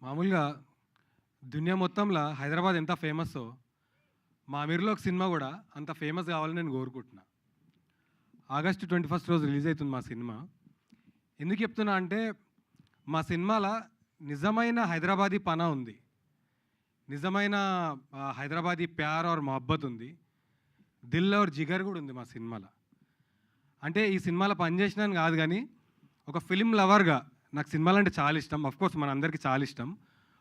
మామూలుగా దునియా మొత్తంలో హైదరాబాద్ ఎంత ఫేమస్సో మా అమీర్లో ఒక సినిమా కూడా అంత ఫేమస్ కావాలని నేను కోరుకుంటున్నా. ఆగస్టు 21 రోజు రిలీజ్ అవుతుంది మా సినిమా. ఎందుకు చెప్తున్నా అంటే మా సినిమాలో నిజమైన హైదరాబాదీ పనా ఉంది, నిజమైన హైదరాబాదీ ప్యార్ ఆర్ మొహబ్బత్ ఉంది, దిల్ और జిగర్ కూడా ఉంది మా సినిమాలో. అంటే ఈ సినిమాలో పనిచేసినాను కాదు కానీ ఒక ఫిలిం లవర్గా నాకు సినిమాలు అంటే చాలా ఇష్టం. అఫ్కోర్స్ మన అందరికీ చాలా ఇష్టం.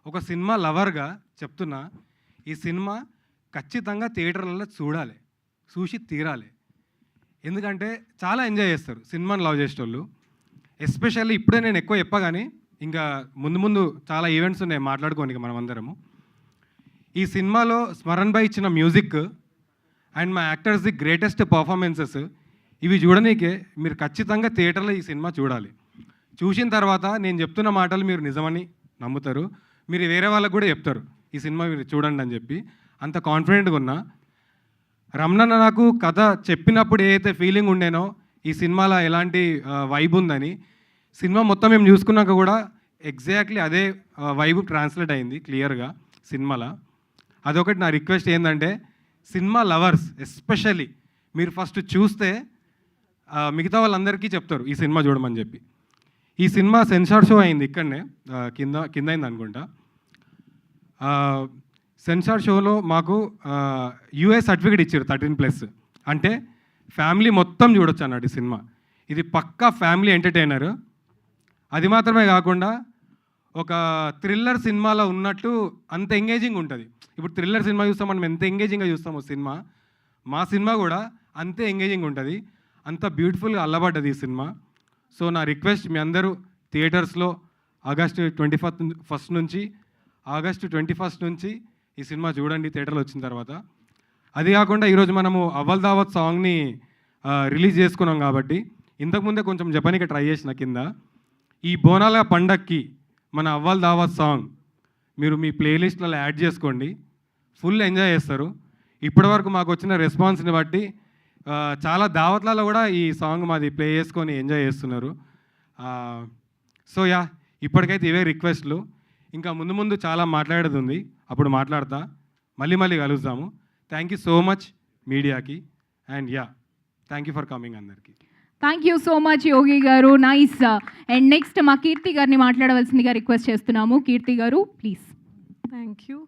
ఒక సినిమా లవర్గా చెప్తున్నా, ఈ సినిమా ఖచ్చితంగా థియేటర్లలో చూడాలి, చూసి తీరాలి. ఎందుకంటే చాలా ఎంజాయ్ చేస్తారు సినిమాని లవ్ చేసేటోళ్ళు. ఎస్పెషల్లీ ఇప్పుడే నేను ఎక్కువ చెప్పగానే ఇంకా ముందు ముందు చాలా ఈవెంట్స్ ఉన్నాయి మాట్లాడుకోనికి మనం అందరము. ఈ సినిమాలో స్మరణ్ భాయ్ ఇచ్చిన మ్యూజిక్ అండ్ మా యాక్టర్స్ ది గ్రేటెస్ట్ పర్ఫార్మెన్సెస్ ఇవి చూడనీకే మీరు ఖచ్చితంగా థియేటర్లో ఈ సినిమా చూడాలి. చూసిన తర్వాత నేను చెప్తున్న మాటలు మీరు నిజమని నమ్ముతారు, మీరు వేరే వాళ్ళకు కూడా చెప్తారు ఈ సినిమా మీరు చూడండి అని చెప్పి. అంత కాన్ఫిడెంట్గా ఉన్నా. రమణన్న నాకు కథ చెప్పినప్పుడు ఏదైతే ఫీలింగ్ ఉండేనో ఈ సినిమాలో ఎలాంటి వైబ్ ఉందని, సినిమా మొత్తం మేము చూసుకున్నాక కూడా ఎగ్జాక్ట్లీ అదే వైబ్ ట్రాన్స్లేట్ అయింది క్లియర్గా సినిమాలో. అదొకటి నా రిక్వెస్ట్ ఏంటంటే సినిమా లవర్స్ ఎస్పెషల్లీ మీరు ఫస్ట్ చూస్తే మిగతా వాళ్ళందరికీ చెప్తారు ఈ సినిమా చూడమని చెప్పి. ఈ సినిమా సెన్సార్ షో అయింది ఇక్కడనే కింద అయింది అనుకుంటా. సెన్సార్ షోలో మాకు యూఎస్ సర్టిఫికేట్ ఇచ్చారు 13+. అంటే ఫ్యామిలీ మొత్తం చూడొచ్చు అన్నట్టు ఈ సినిమా. ఇది పక్కా ఫ్యామిలీ ఎంటర్టైనర్. అది మాత్రమే కాకుండా ఒక థ్రిల్లర్ సినిమాలో ఉన్నట్టు అంత ఎంగేజింగ్ ఉంటుంది. ఇప్పుడు థ్రిల్లర్ సినిమా చూస్తాం మనం ఎంత ఎంగేజింగ్గా చూస్తామో సినిమా, మా సినిమా కూడా అంతే ఎంగేజింగ్ ఉంటుంది. అంత బ్యూటిఫుల్గా అల్లబడ్డది ఈ సినిమా. సో నా రిక్వెస్ట్ మీ అందరూ థియేటర్స్లో ఆగస్టు 21 నుంచి ఆగస్టు 21 నుంచి ఈ సినిమా చూడండి థియేటర్లో వచ్చిన తర్వాత. అది కాకుండా ఈరోజు మనము అవ్వల్ దావత్ సాంగ్ని రిలీజ్ చేసుకున్నాం కాబట్టి ఇంతకుముందే కొంచెం జపానీకి ట్రై చేసిన కింద ఈ బోనాల పండక్కి మన అవ్వల్ దావత్ సాంగ్ మీరు మీ ప్లేలిస్ట్లలో యాడ్ చేసుకోండి, ఫుల్ ఎంజాయ్ చేస్తారు. ఇప్పటివరకు మాకు వచ్చిన రెస్పాన్స్ని బట్టి చాలా దావత్లలో కూడా ఈ సాంగ్ మాది ప్లే చేసుకొని ఎంజాయ్ చేస్తున్నారు. సో యా, ఇప్పటికైతే ఇవే రిక్వెస్ట్లు. ఇంకా ముందు ముందు చాలా మాట్లాడేది ఉంది, అప్పుడు మాట్లాడతా. మళ్ళీ కలుద్దాము. థ్యాంక్ యూ సో మచ్ మీడియాకి. And yeah, thank you for coming అందరికీ. థ్యాంక్ యూ సో మచ్ యోగి గారు, నైస్. అండ్ నెక్స్ట్ మా కీర్తి గారిని మాట్లాడవలసిందిగా రిక్వెస్ట్ చేస్తున్నాము. కీర్తి గారు ప్లీజ్. Thank you.